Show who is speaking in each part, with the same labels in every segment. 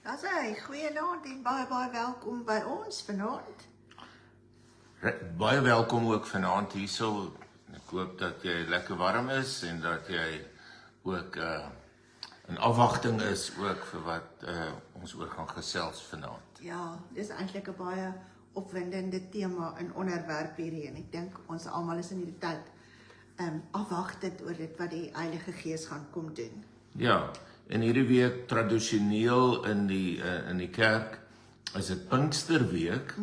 Speaker 1: Dis hy, goeienaand en baie welkom by ons vanaand.
Speaker 2: Baie welkom ook vanaand hierso. Ek hoop dat jy lekker warm is en dat jy ook in afwagting is ook vir wat ons oor gaan gesels vanaand.
Speaker 1: Ja, dis eintlik 'n baie opwindende tema en onderwerp hierdie en ek dink ons almal is in hierdie tyd afwagtend oor dit wat die Heilige Gees gaan kom doen.
Speaker 2: Ja, en hierdie week tradisioneel in die kerk is dit Pinksterweek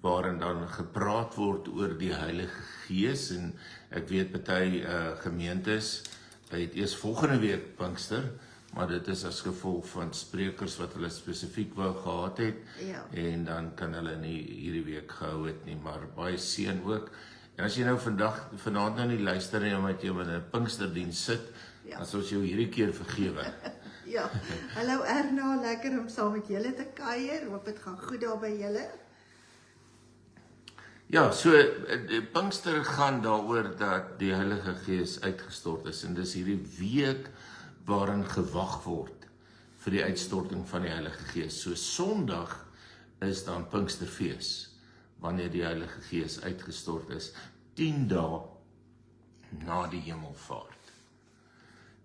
Speaker 2: waarin dan gepraat word oor die Heilige Gees en ek weet party gemeentes het eers volgende week Pinkster, maar dit is as gevolg van sprekers wat hulle spesifiek wou gehad het en dan kan hulle nie hierdie week gehou het nie, maar baie seën ook. En as jy nou vanaand nou nie luister nie omdat jy met 'n Pinksterdiens sit, as ons jou hierdie keer vergewe.
Speaker 1: Ja, hallo Erna, lekker om saam met julle te kuier. Hoop dit gaan goed daar by julle.
Speaker 2: Ja, so Pinkster gaan daaroor dat die Heilige Gees uitgestort is en dis hierdie week waarin gewag word vir die uitstorting van die Heilige Gees. So Sondag is dan Pinksterfees wanneer die Heilige Gees uitgestort is 10 dae na die hemelvaart.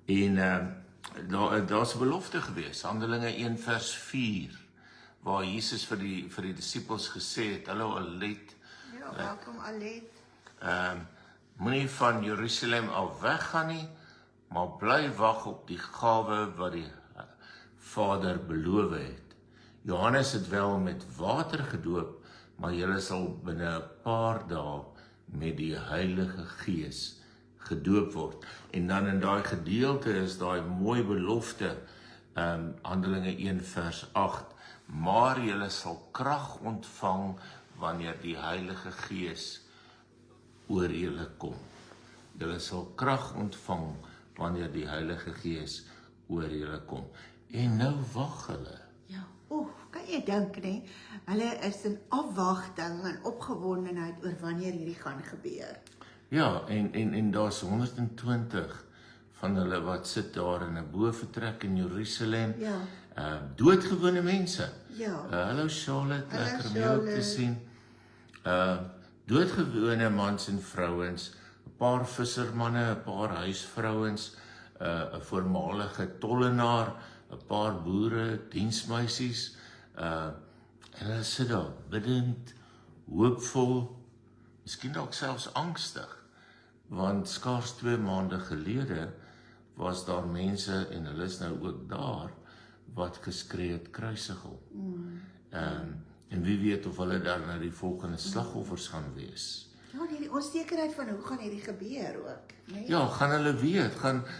Speaker 2: En daar's 'n belofte gewees, Handelinge 1 vers 4, waar Jesus vir die disippels gesê het, hallo Alet,
Speaker 1: Ja, welkom Alet.
Speaker 2: moenie van Jerusalem af weggaan nie, maar bly wag op die gawe wat die Vader beloof het. Johannes het wel met water gedoop, maar julle sal binne 'n paar dae met die Heilige Gees gedoop word. En dan in daai gedeelte is daai mooi belofte, Handelinge 1 vers 8, maar julle sal krag ontvang wanneer die Heilige Gees oor julle kom. Julle sal krag ontvang wanneer die Heilige Gees oor julle kom. En nou wag hulle.
Speaker 1: Ja, kan jy dink nie? Hulle is in afwagting en opgewondenheid oor wanneer hierdie gaan gebeur.
Speaker 2: Ja, en daar's 120 van hulle wat sit daar in 'n bovertrek in Jerusalem.
Speaker 1: Ja.
Speaker 2: Doodgewone mense.
Speaker 1: Ja.
Speaker 2: Hallo Charlotte,
Speaker 1: Hallo,
Speaker 2: lekker om jou te
Speaker 1: Charlotte.
Speaker 2: sien. Doodgewone mans en vrouens, 'n paar vissermanne, 'n paar huisvrouens, 'n voormalige tollenaar, 'n paar boere, diensmeisies, en hulle sit daar bidend, hoopvol, miskien dalk selfs angstig, want skaars 2 maande gelede was daar mense, en hulle is nou ook daar, wat geskree het kruisig hom. En wie weet of hulle dan na die volgende slagoffers gaan wees.
Speaker 1: Ja, die onsekerheid van hoe gaan hierdie gebeur ook, nee?
Speaker 2: Ja, gaan hulle weet,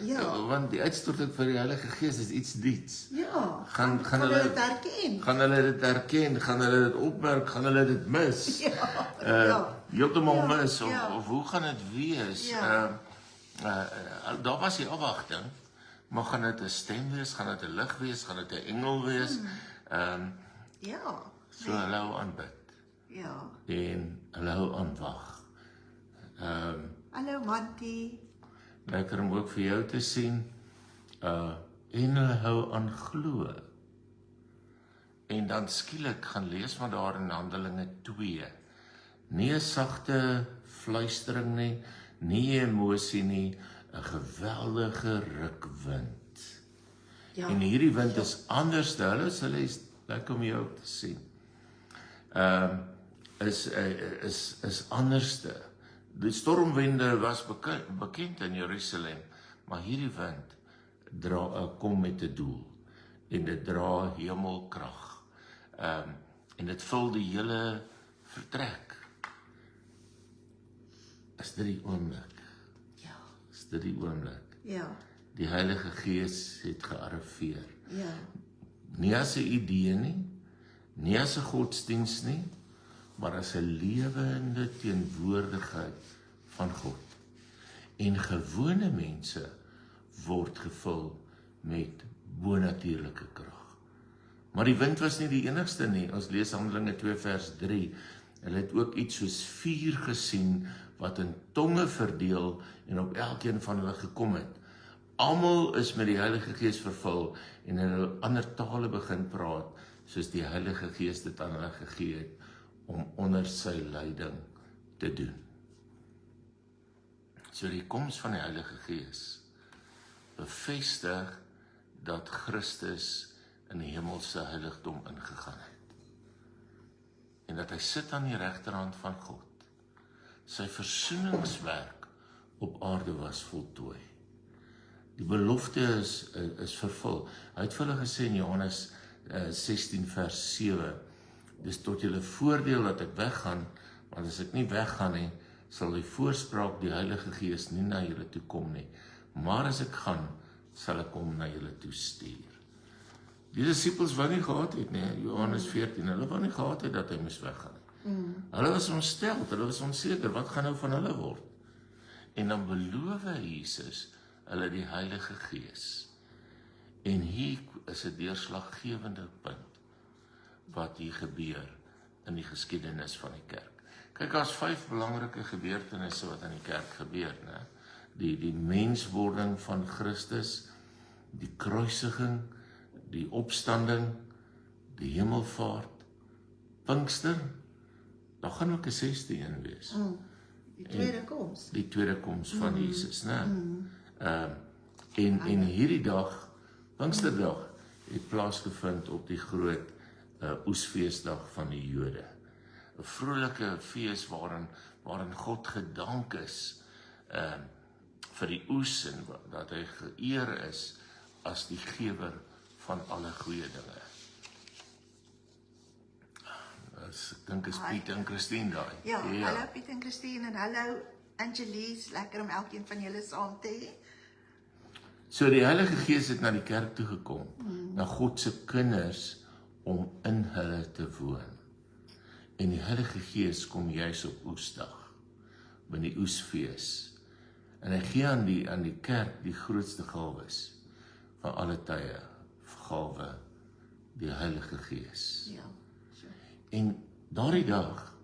Speaker 1: Ja.
Speaker 2: want die uitstorting van die Heilige Gees is iets diets.
Speaker 1: Ja,
Speaker 2: Gaan
Speaker 1: hulle dit herken?
Speaker 2: Gaan hulle dit herken, gaan hulle dit opmerk, gaan hulle dit mis? Heeltemal mis, of hoe gaan dit wees? Daar was die afwagting, maar gaan dit 'n stem wees, gaan dit 'n lig wees, gaan dit 'n engel wees? So hulle hou aan bid.
Speaker 1: Ja.
Speaker 2: En hulle hou aan wag.
Speaker 1: Hallo Mantie.
Speaker 2: Lekker om ook vir jou te sien. En hulle hou aan glo. En dan skielik gaan lees maar daar in Handelinge 2. Nie 'n sagte fluistering nie, nie emosie nie, 'n geweldige rukwind.
Speaker 1: Ja.
Speaker 2: En hierdie wind is anders, hulle is lekker om jou te sien. Is anderste. Die stormwinde was bekend in Jerusalem, maar hierdie wind kom met 'n doel en dit dra hemelkrag. En dit vul die hele vertrek. Is dit die oomblik?
Speaker 1: Ja.
Speaker 2: Is dit die oomblik?
Speaker 1: Ja.
Speaker 2: Die Heilige Gees het gearriveer.
Speaker 1: Ja.
Speaker 2: Nie as 'n idee nie as 'n godsdiens nie, maar as 'n lewende teenwoordigheid van God. En gewone mense word gevul met bonatuurlike krag. Maar die wind was nie die enigste nie. Ons lees Handelinge 2 vers 3. Hulle het ook iets soos vuur gesien wat in tonge verdeel en op elkeen van hulle gekom het. almal is met die Heilige Gees vervul en hulle ander tale begin praat, soos die Heilige Gees dit aan hulle gegee het, om onder sy leiding te doen. So die koms van die Heilige Gees bevestig dat Christus in die hemelse heiligdom ingegaan het. En dat hy sit aan die regterhand van God. Sy versoeningswerk op aarde was voltooi. Die belofte is vervul. Hy het vir hulle gesê in Johannes 16 vers 7, dis tot julle voordeel dat ek weggaan, want as ek nie weggaan nie, sal die voorspraak die Heilige Gees nie na julle toe kom nie, maar as ek gaan, sal ek hom na julle toe stuur. Die disippels wou nie gehad het nie, Johannes 14, hulle wou nie gehad het dat hy moes weggaan. Hulle was ontsteld, hulle was onseker, wat gaan nou van hulle word? En dan beloof Jesus hulle die Heilige Gees. En hier is 'n deurslaggewende punt wat hier gebeur in die geskiedenis van die kerk. Kyk, daar's 5 belangrike gebeurtenisse wat in die kerk gebeur, né? Die menswording van Christus, die kruisiging, die opstanding, die hemelvaart, Pinkster, daar gaan ook 'n 6de een wees.
Speaker 1: Die tweede koms.
Speaker 2: Die tweede koms van Jesus, né? En hierdie dag, Pinksterdag, het plaasgevind op die groot oesfeesdag van die Jode. 'n Vrolike fees waarin God gedank is vir die oes en dat hy geëer is as die gewer van alle goeie dinge. Ek dink is Piet en Christine daai.
Speaker 1: Ja, hallo Piet en Christine en hallo Angelies, lekker om elkeen van julle saam te hê.
Speaker 2: So die Heilige Gees het na die kerk toe gekom, na God se kinders, om in hulle te woon. En die Heilige Gees kom juis op Oesdag, by die oesfees. En hy gee aan die kerk die grootste gawes van alle tye, gawe, die Heilige Gees.
Speaker 1: Ja.
Speaker 2: En daardie dag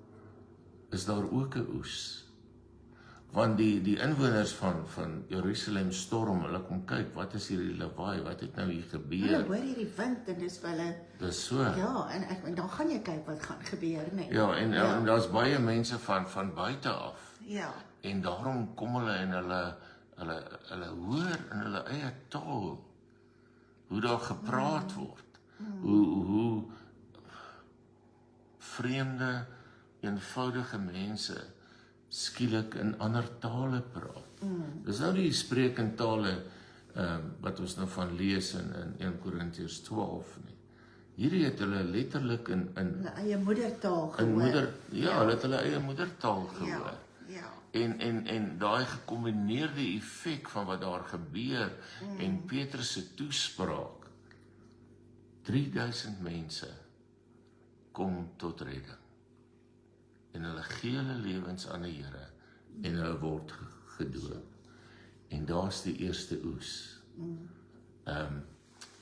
Speaker 2: is daar ook 'n oes. Want die inwoners van Jerusalem storm, hulle kom kyk, wat is hierdie lawaai, wat het nou hier gebeur?
Speaker 1: Hulle hoor hierdie wind en dis vir hulle,
Speaker 2: Dis so.
Speaker 1: ja, en dan gaan jy kyk wat gaan gebeur, nee.
Speaker 2: Ja, en daar's baie mense van buite af.
Speaker 1: Ja,
Speaker 2: En daarom kom hulle en hulle hoor in hulle eie taal hoe daar gepraat word. Hoe vreemde, eenvoudige mense skielik in ander tale praat. Dis nou die spreekentale wat ons nou van lees in 1 Korintiërs 12 nie. Hierdie het hulle letterlik in
Speaker 1: hulle eie moedertaal
Speaker 2: in
Speaker 1: gehoor.
Speaker 2: hulle het hulle eie moedertaal gehoor.
Speaker 1: Ja.
Speaker 2: En daai gekombineerde effek van wat daar gebeur en Petrus se toespraak, 3000 mense kom tot redding. En hulle gee hulle lewens aan die Here en hulle word gedoop. En daar's die eerste oes.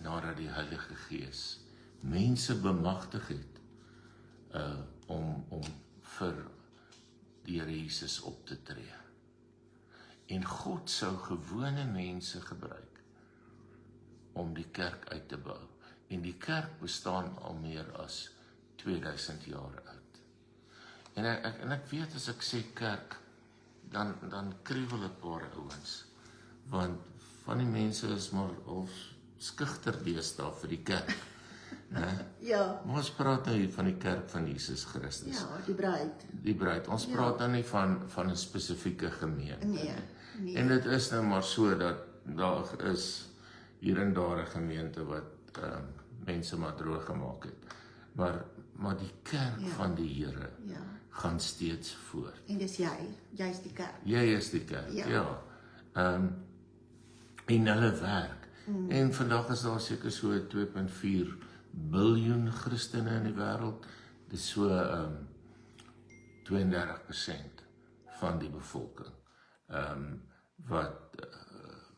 Speaker 2: Nadat die Heilige Gees mense bemagtig het om vir die Here Jesus op te tree. En God sou gewone mense gebruik om die kerk uit te bou. En die kerk bestaan al meer as 2000 jaar oud. En ek weet as ek sê kerk, dan kriewel 'n paar ouens, want van die mense is maar al skugter deesdae vir die kerk.
Speaker 1: Ja.
Speaker 2: Maar ons praat nou hier van die kerk van Jesus Christus.
Speaker 1: Ja, die bruid.
Speaker 2: Die bruid. Ons praat nou nie van 'n spesifieke gemeente.
Speaker 1: Nee.
Speaker 2: En dit is nou maar so dat daar is hier en daar 'n gemeente wat mense maar droog gemaak het. Maar die kerk van die Here gaan steeds voort.
Speaker 1: En dis jy's die kerk.
Speaker 2: Jy is die kerk, ja. En hulle werk. En vandag is daar seker so 2.4 biljoen Christene in die wêreld. Dis so 32% van die bevolking wat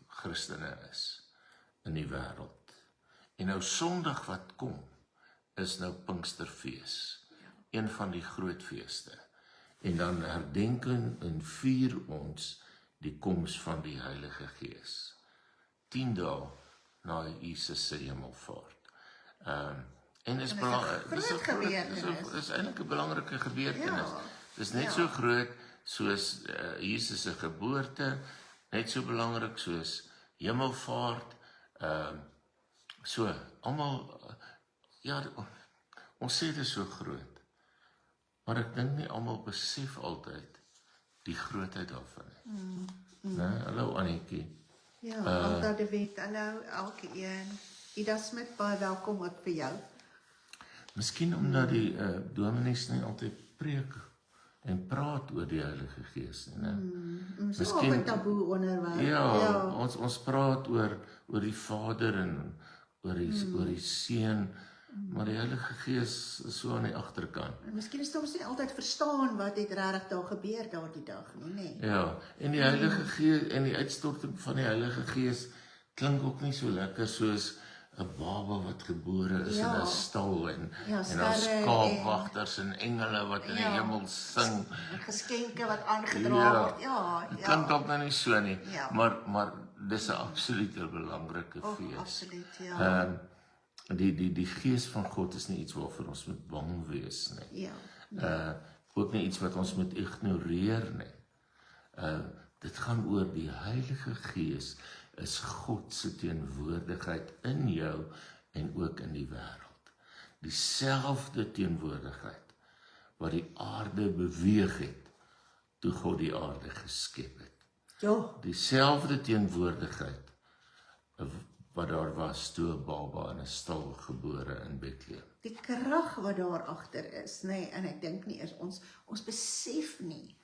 Speaker 2: Christene is in die wêreld. En nou Sondag wat kom is nou Pinksterfees. Een van die groot feeste. En dan herdenk en vier ons die koms van die Heilige Gees. 10 dae na Jesus se hemelvaart. En dis
Speaker 1: En
Speaker 2: belangrik,
Speaker 1: dis 'n groot gebeurtenis.
Speaker 2: dis eintlik 'n belangrike gebeurtenis.
Speaker 1: Ja,
Speaker 2: Dis net so groot soos Jesus se geboorte, net so belangrik soos hemelvaart. So, almal, ja, ons sê dit is so groot, maar ek dink nie almal besef altyd die grootheid daarvan nie. Hallo Annetjie.
Speaker 1: Ja, Alta de Wet, hallo elkeen. Ida Smit, baie welkom ook vir jou.
Speaker 2: Miskien omdat die dominees nie altyd preek en praat oor die Heilige Gees nie, né?
Speaker 1: So 'n taboe onderwerp.
Speaker 2: Ja, ons praat oor die Vader en oor die Seun, maar die Heilige Gees is so aan die agterkant.
Speaker 1: En miskien is ons nie altyd verstaan wat het regtig daar gebeur daardie dag nie, nê?
Speaker 2: Ja, en die Heilige Gees en die uitstorting van die Heilige Gees klink ook nie so lekker soos 'n baba wat gebore is in 'n stal en dan skaapwagters en engele wat in die hemel sing.
Speaker 1: En geskenke wat aangedra word.
Speaker 2: Dit klink dalk nou nie so nie,
Speaker 1: Ja.
Speaker 2: maar dis 'n absolute belangrike fees.
Speaker 1: Absoluut, ja.
Speaker 2: Die Gees van God is nie iets waarvoor ons moet bang wees nie.
Speaker 1: Ja.
Speaker 2: Ook nie iets wat ons moet ignoreer nie. Dit gaan oor die Heilige Gees is God se teenwoordigheid in jou en ook in die wêreld. Dieselfde teenwoordigheid wat die aarde beweeg het toe God die aarde geskep het.
Speaker 1: Ja.
Speaker 2: Dieselfde teenwoordigheid wat daar was toe 'n baba in 'n stal gebore in Bethlehem.
Speaker 1: Die krag wat daar agter is, nê, en ek dink nie eers ons besef nie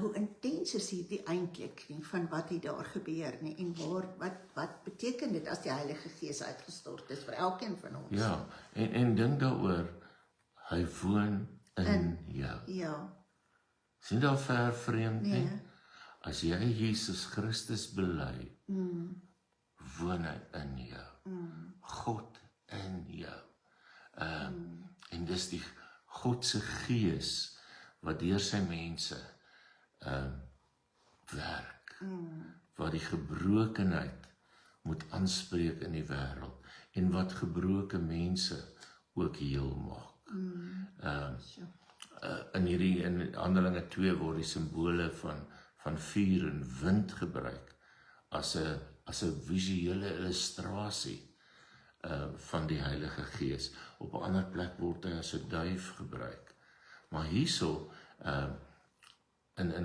Speaker 1: hoe intens is hierdie eintlik nie van wat hier daar gebeur nie en wat beteken dit as die Heilige Gees uitgestort is vir elkeen van ons?
Speaker 2: Ja, en dink daaroor, hy woon in jou.
Speaker 1: Ja.
Speaker 2: Sien daar ver vreemd nie?
Speaker 1: Nee.
Speaker 2: As jy Jesus Christus bely, woon hy in jou. God in jou. En dis die God se Gees wat deur sy mense werk, wat die gebrokenheid moet aanspreek in die wêreld en wat gebroke mense ook heel maak. In Handelinge 2 word die simbole van vuur en wind gebruik as 'n visuele illustrasie van die Heilige Gees. Op 'n ander plek word hy as 'n duif gebruik. Maar hierso in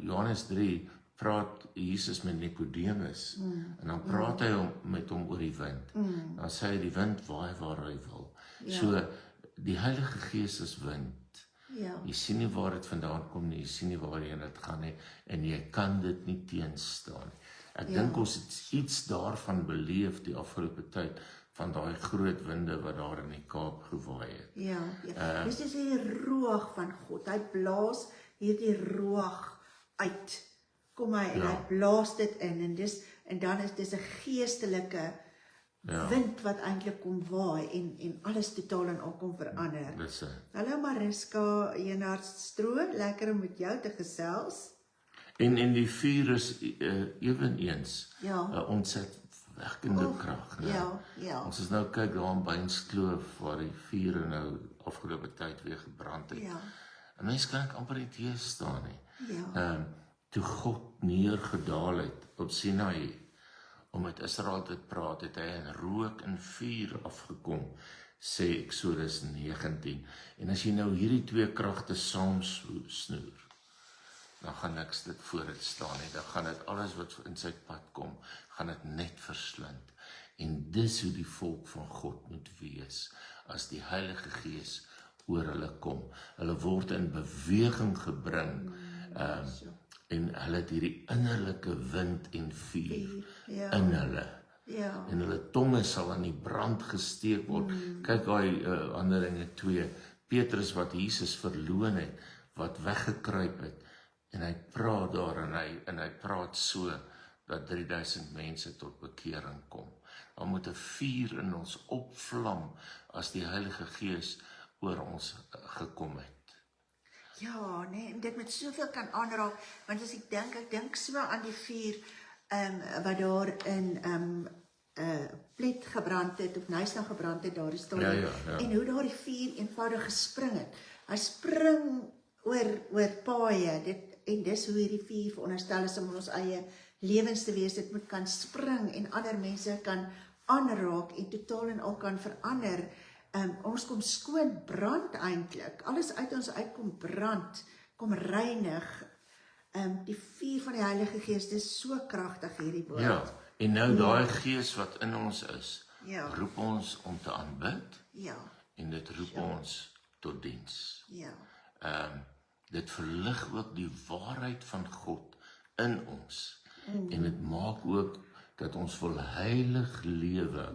Speaker 2: Johannes 3 praat Jesus met Nikodemus en dan praat hy met hom oor die wind. Dan sê hy die wind waai waar hy wil. So die Heilige Gees is wind.
Speaker 1: Ja.
Speaker 2: Jy sien nie waar dit vandaan kom nie, jy sien nie waarheen dit gaan nie en jy kan dit nie teenstaan nie. Ek dink ons het iets daarvan beleef die afgelope tyd van daai groot winde wat daar in die Kaap gewaai het.
Speaker 1: Ja. Dis is die ruach van God. Hy blaas hierdie ruach uit. Kom en hy blaas dit in en dan is dis 'n geestelike wind wat eintlik kom waai en alles totaal en al kom verander.
Speaker 2: Dis
Speaker 1: Hallo Mariska Jenard Stroon, lekker om met jou te gesels.
Speaker 2: En die vuur is eweneens 'n ontsetwekkende krag.
Speaker 1: Ja.
Speaker 2: Ons is nou kyk daar in Beinskloof waar die vuur nou afgelope tyd weer gebrand het.
Speaker 1: Ja.
Speaker 2: En mense kan ek amper nie teëstaan nie.
Speaker 1: Ja.
Speaker 2: Toe God neergedaal het op Sinai om met Israel te praat, het hy in rook en vuur afgekom, sê Eksodus 19. En as jy nou hierdie twee kragte saam snoer, dan gaan niks dit voor dit staan nie. Dan gaan dit alles wat in sy pad kom, gaan dit net verslind. En dis hoe die volk van God moet wees, as die Heilige Gees oor hulle kom. Hulle word in beweging gebring, en hulle het hierdie innerlike wind en vuur in hulle. En hulle tonge sal aan die brand gesteek word. Kyk daai Handelinge 2, Petrus wat Jesus verloon het, wat weggekruip het, en hy praat daar en hy praat so dat 3000 mense tot bekering kom. Dan moet 'n vuur in ons opvlam as die Heilige Gees oor ons gekom het.
Speaker 1: Ja, nee, en dit met soveel kan aanraak, want as ek dink so aan die vuur, wat daar in Plet gebrand het, of Nyasna gebrand het, daar is daar,
Speaker 2: Ja.
Speaker 1: en hoe daar die vuur eenvoudig gespring het. Hy spring oor paaie, en dis hoe hierdie vuur veronderstel is om in ons eie lewens te wees, dit moet kan spring, en ander mense kan aanraak, en totaal en al kan verander. Ons kom skoon brand eintlik, alles uit ons uit kom brand, kom reinig. Die vuur van die Heilige Gees, dis so kragtig hierdie woord.
Speaker 2: Ja, en nou daai gees wat in ons is,
Speaker 1: Ja.
Speaker 2: roep ons om te aanbid,
Speaker 1: Ja,
Speaker 2: en dit roep ons tot diens.
Speaker 1: ja,
Speaker 2: Dit verlig ook die waarheid van God in ons, en dit maak ook dat ons wil heilig lewe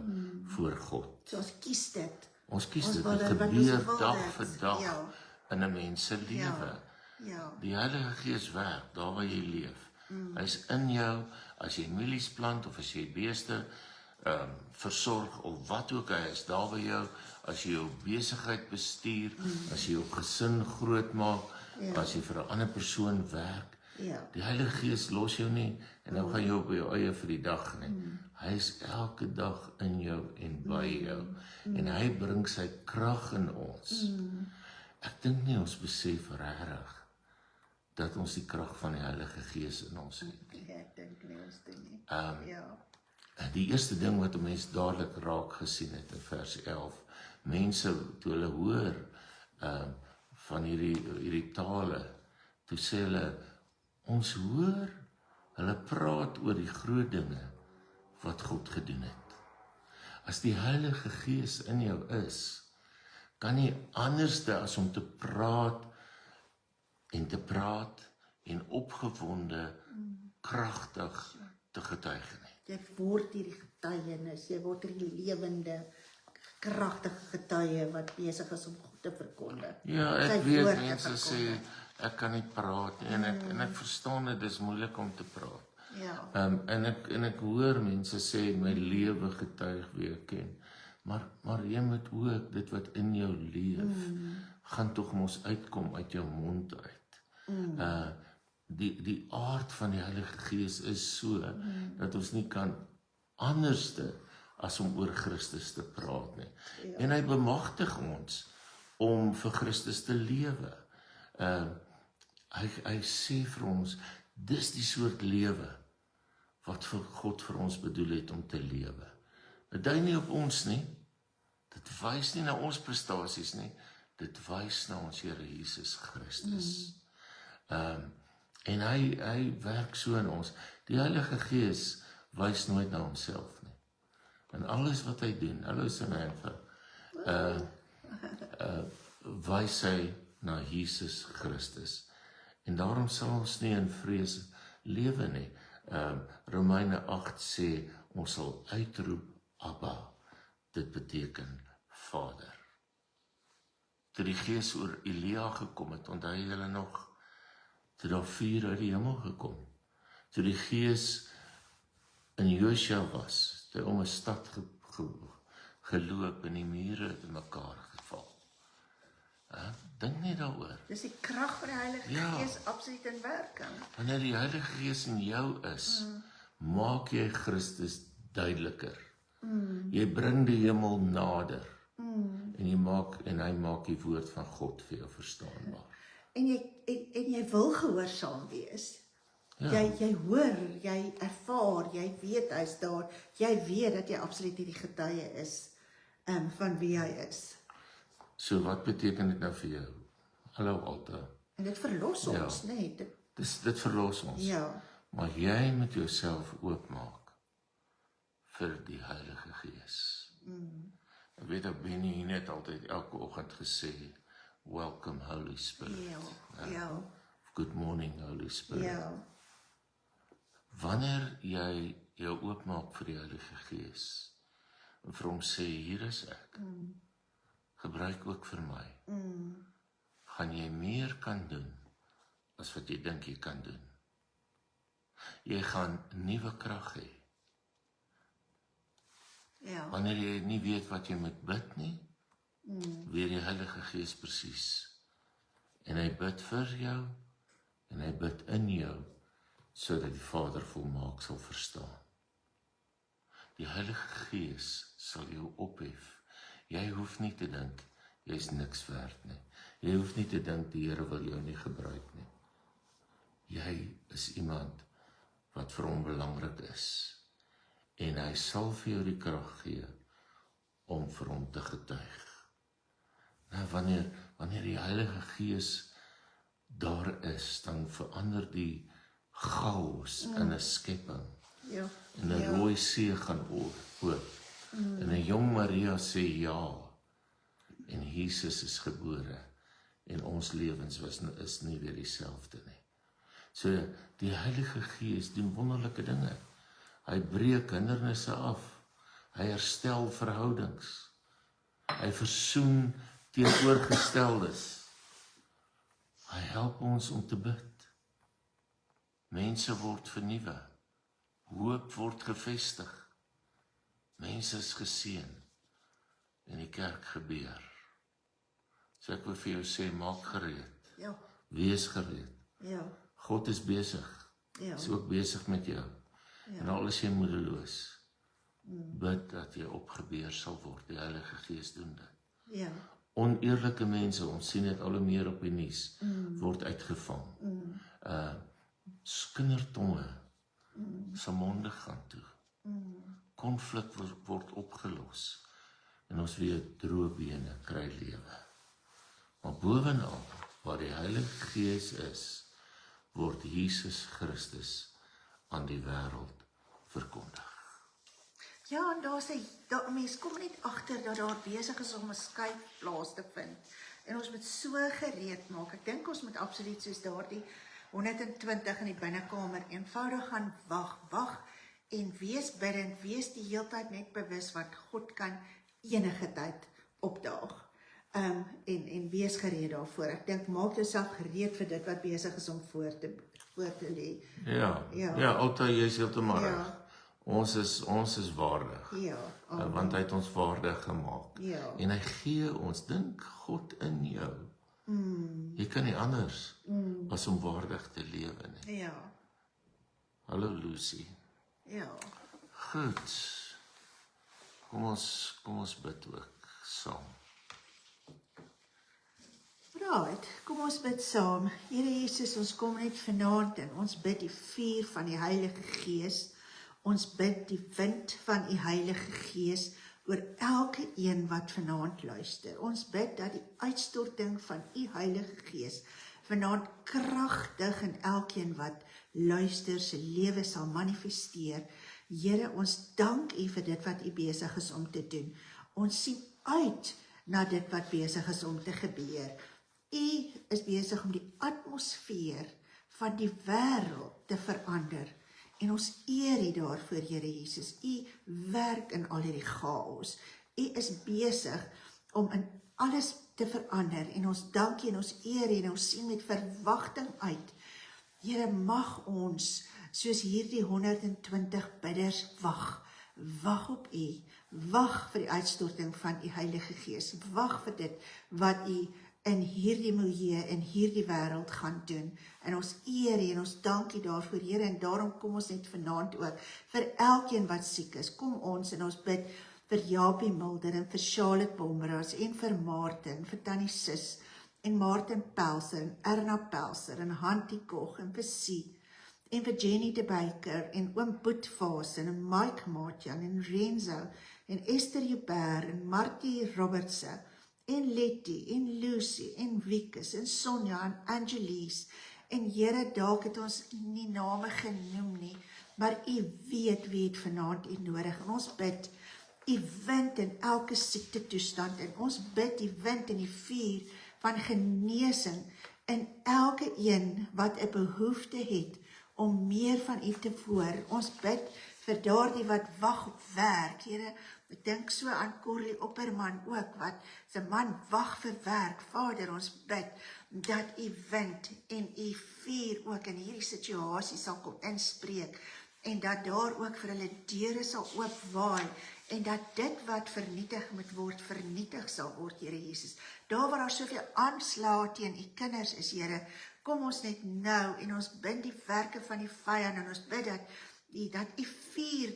Speaker 2: voor God.
Speaker 1: so ons kies dit.
Speaker 2: Ons kies
Speaker 1: Ons
Speaker 2: dit,
Speaker 1: wil
Speaker 2: dit
Speaker 1: dit, wat
Speaker 2: gebeur
Speaker 1: ons wil
Speaker 2: dag
Speaker 1: dit.
Speaker 2: vir dag
Speaker 1: Ja.
Speaker 2: in 'n mens se lewe.
Speaker 1: Ja,
Speaker 2: Die Heilige Gees werk daar waar jy leef. Hy's in jou, as jy mielies plant of as jy beeste versorg of wat ook hy is, daar by jou, as jy jou besigheid bestuur, as jy jou gesin grootmaak, as jy vir 'n ander persoon werk.
Speaker 1: ja,
Speaker 2: Die Heilige Gees los jou nie en nou gaan jy op jou eie vir die dag nie. Hy is elke dag in jou en by jou. En hy bring sy krag in ons. Ek dink nie ons besef regtig dat ons die krag van die Heilige Gees in ons het.
Speaker 1: ek dink nie ons doen nie. Ja,
Speaker 2: Die eerste ding wat 'n mens dadelik raak gesien het in vers 11, mense toe hulle hoor van hierdie tale, toe sê hulle, ons hoor, hulle praat oor die groot dinge wat God gedoen het. As die Heilige Gees in jou is, kan nie anderste as om te praat en opgewonde, kragtig te getuig nie.
Speaker 1: jy word hierdie getuienis, jy word hierdie lewende, kragtige getuie wat besig is om God te verkondig.
Speaker 2: Ja,
Speaker 1: Sy
Speaker 2: ek weet
Speaker 1: woord te
Speaker 2: mense sê
Speaker 1: verkondig.
Speaker 2: ek kan nie praat nie en ek verstaan dit is moeilik om te praat.
Speaker 1: Ja,
Speaker 2: En ek hoor mense sê my lewe getuig wie ek ken. Maar jy moet ook dit wat in jou leef gaan tog mos uitkom uit jou mond uit. Die aard van die Heilige Gees is so dat ons nie kan anderste as om oor Christus te praat nie. En hy bemagtig ons om vir Christus te lewe. Hy sê vir ons, dis die soort lewe wat vir God vir ons bedoel het om te lewe. Dit dui nie op ons nie, dit wys nie na ons prestasies nie, dit wys na ons Here Jesus Christus. En hy werk so in ons. Die Heilige Gees wys nooit na homself nie. En alles wat hy doen, hallo Samantha, wys hy na Jesus Christus. En daarom sal ons nie in vrees lewe nie. Romeine 8 sê, ons sal uitroep, Abba, dit beteken Vader. Toe die Gees oor Elia gekom het, onthou julle nog, toe daar vuur uit die hemel gekom, toe die Gees in Josua was, toe hy om 'n stad geloop en die mure het in mekaar geval. Dink net daaroor.
Speaker 1: dis die krag van die Heilige
Speaker 2: Ja.
Speaker 1: Gees absoluut in werking.
Speaker 2: Wanneer die Heilige Gees in jou is, maak jy Christus duideliker. Jy bring die hemel nader. En hy maak die woord van God vir jou verstaanbaar.
Speaker 1: En jy wil gehoorsaam wees.
Speaker 2: Ja.
Speaker 1: Jy hoor, jy ervaar, jy weet hy's daar, jy weet dat jy absoluut hierdie getuie is van wie hy is.
Speaker 2: So wat beteken dit nou vir jou? Hallo Alta.
Speaker 1: En dit verlos ons,
Speaker 2: Ja.
Speaker 1: nee,
Speaker 2: Dit verlos ons.
Speaker 1: ja,
Speaker 2: Maar jy moet jouself oopmaak vir die Heilige Gees. Ek weet dat Benny net altyd elke oggend gesê, welcome Holy Spirit.
Speaker 1: ja,
Speaker 2: Good morning Holy Spirit.
Speaker 1: ja,
Speaker 2: Wanneer jy jou oopmaak vir die Heilige Gees en vir hom sê, hier is ek, gebruik ook vir my, gaan jy meer kan doen as wat jy dink jy kan doen. Jy gaan nuwe krag hê.
Speaker 1: ja,
Speaker 2: Wanneer jy nie weet wat jy moet bid nie, weet die Heilige Gees presies. En hy bid vir jou, en hy bid in jou, sodat die Vader volmaak sal verstaan. Die Heilige Gees sal jou ophef. Jy hoef nie te dink, jy is niks werd nie. Jy hoef nie te dink, die Here wil jou nie gebruik nie. Jy is iemand wat vir hom belangrik is. En hy sal vir jou die krag gee om vir hom te getuig. Nou, wanneer die Heilige Gees daar is, dan verander die chaos in 'n skepping.
Speaker 1: Ja.
Speaker 2: En 'n rooi see gaan oop. En 'n jong Maria sê ja. En Jesus is gebore. En ons lewens is nie weer dieselfde nie. So, die Heilige Gees doen wonderlike dinge. Hy breek hindernisse af. Hy herstel verhoudings. Hy versoen teenoorgesteldes. Hy help ons om te bid. Mense word vernuwe. Hoop word gevestig. Mense is geseën. En die kerk gebeur. So ek wil vir jou sê, maak gereed.
Speaker 1: Ja.
Speaker 2: Wees gereed.
Speaker 1: Ja.
Speaker 2: God is besig.
Speaker 1: Ja.
Speaker 2: Is ook besig met jou. En al is jy moedeloos, bid dat jy opgebeur sal word. Die Heilige Gees doen dit.
Speaker 1: Ja.
Speaker 2: Oneerlike mense, ons sien dit al hoe meer op die nuus, word uitgevang. Kindertonge se monde gaan toe. Konflik word opgelos. En ons weet, droë bene kry lewe. Maar bovenal, waar die Heilige Gees is, word Jesus Christus aan die wêreld verkondig.
Speaker 1: Ja, en daar mense kom net agter dat daar besig is om 'n skuif plaas te vind. En ons moet so gereed maak. Ek dink ons moet absoluut soos daardie 120 in die binnekamer eenvoudig gaan wag en wees bidend, wees die heeltyd net bewus wat God kan enige tyd opdaag. En wees gereed daarvoor. Ek dink maak jouself gereed vir dit wat besig is om voor te lê.
Speaker 2: Ja, altyd jy is heeltemal reg.
Speaker 1: Ja.
Speaker 2: Ons is waardig.
Speaker 1: Ja.
Speaker 2: Want hy het ons waardig gemaak.
Speaker 1: Ja.
Speaker 2: En hy gee ons, dink God in jou. Jy kan nie anders as om waardig te lewe nie.
Speaker 1: Ja.
Speaker 2: Hallo Lucy.
Speaker 1: Ja.
Speaker 2: Goed. Kom ons bid ook saam.
Speaker 1: Right, kom ons bid saam. Here Jesus, ons kom net vanaand en ons bid die vuur van die Heilige Gees. Ons bid die wind van die Heilige Gees oor elke een wat vanaand luister. Ons bid dat die uitstorting van die Heilige Gees vanaand kragtig in elkeen wat luister se lewe sal manifesteer. Here, ons dank U vir dit wat U besig is om te doen. Ons sien uit na dit wat besig is om te gebeur. U is besig om die atmosfeer van die wêreld te verander. En ons eer U daarvoor, Here Jesus. U werk in al hierdie chaos. U is besig om in alles te verander. En ons dank U en ons eer U en ons sien met verwagting uit. Here, mag ons, soos hierdie 120 bidders wag. Wag op U. Wag vir die uitstorting van U Heilige Gees. Wag vir dit wat U in hierdie milieu, in hierdie wêreld gaan doen. En ons eer U en ons dank U daarvoor, Here, en daarom kom ons net vanaand ook vir elkeen wat siek is. Kom ons en ons bid vir Japie Mulder en vir Charlotte Bommeras en vir Martin, vir Tannie Sis en Martin Pelser en Erna Pelser en Hantie Koch en vir Sie en vir Jenny de Baker en oom Boet Vasen en Mike Maatjan en Renzo en Esther Joubert en Martie Robertse en Letty, en Lucy, en Wikus, en Sonja, en Angelies, en Here, dalk het ons nie name genoem nie, maar U weet wie het vanaand U nodig, en ons bid, U wind in elke siekte toestand, en ons bid die wind en die vuur van genesing, in elke een wat 'n behoefte het, om meer van U te hoor. Ons bid vir daardie wat wag op werk, Here. Ek dink so aan Corlie Opperman ook, wat sy man wag vir werk. Vader, ons bid dat U wind en U vuur ook in hierdie situasie sal kom inspreek, en dat daar ook vir hulle deure sal oopwaai, en dat dit wat vernietig moet word, vernietig sal word, Here Jesus. Daar waar daar soveel aanslae teen U kinders is, Here, kom ons net nou en ons bind die werke van die vyand en ons bid dat die vuur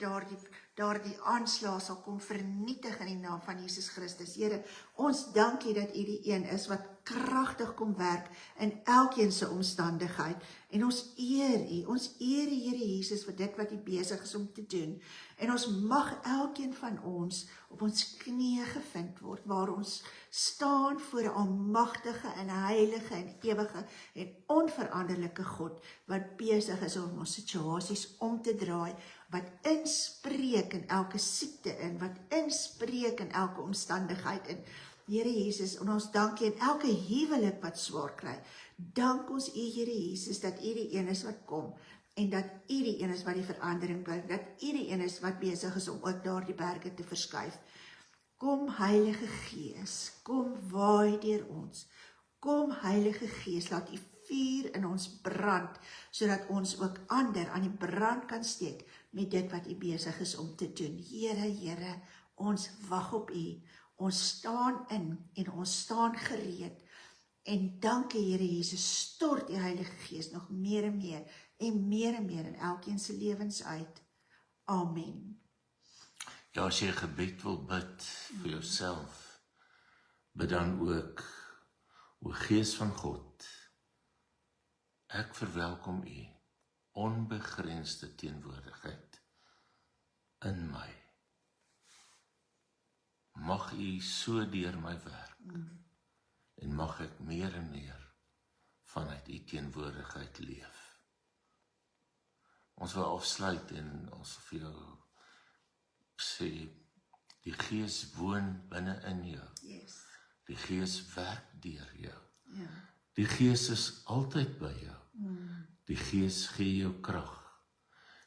Speaker 1: daardie aanslag sal kom vernietig in die naam van Jesus Christus. Here, ons dank U dat U die een is wat kragtig kom werk in elkeen se omstandigheid. En ons eer U, Here Jesus vir dit wat U besig is om te doen. En ons mag elkeen van ons op ons knieë gevind word, waar ons staan voor 'n almagtige en heilige en ewige en onveranderlike God, wat besig is om ons situasies om te draai, wat inspreek in elke siekte in, wat inspreek in elke omstandigheid in. Here Jesus, en ons dank U in elke huwelik wat swaar kry. Dank ons U, Here Jesus, dat U die een is wat kom, en dat U die een is wat die verandering bring, dat U die een is wat besig is om ook daardie berge te verskuif. Kom Heilige Gees, kom waai deur ons. Kom Heilige Gees, laat U vuur in ons brand, sodat ons ook ander aan die brand kan steek met dit wat U besig is om te doen. Here, ons wag op U. Ons staan in en ons staan gereed. En dankie Here Jesus, stort die Heilige Gees nog meer en meer in elkeen se lewens uit. Amen.
Speaker 2: Ja, as jy gebed wil bid vir jouself, bid dan ook, o Gees van God, ek verwelkom U onbegrensde teenwoordigheid in my. Mag U so deur my werk, en mag ek meer en meer vanuit U teenwoordigheid leef. Ons wil afsluit en ons vir jou sê, die Gees woon binne in jou.
Speaker 1: Yes.
Speaker 2: Die Gees werk deur jou.
Speaker 1: Ja.
Speaker 2: Die Gees is altyd by jou. Die Gees gee jou krag.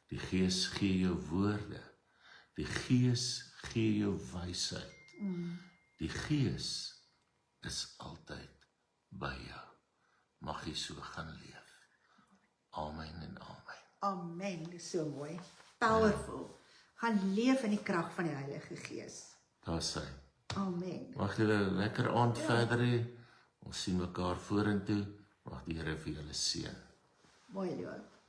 Speaker 2: Die Gees gee jou woorde. Die Gees gee jou wysheid. Die Gees is altyd by jou. Mag jy so gaan leef. Amen en amen.
Speaker 1: Amen, dis so mooi. Powerful. Ja. Gaan leef in die krag van die Heilige Gees.
Speaker 2: Daar sy.
Speaker 1: Amen.
Speaker 2: Mag julle lekker aand verder hê. Ons sien mekaar vorentoe. Mag die Here vir julle seën.
Speaker 1: Mooi loop.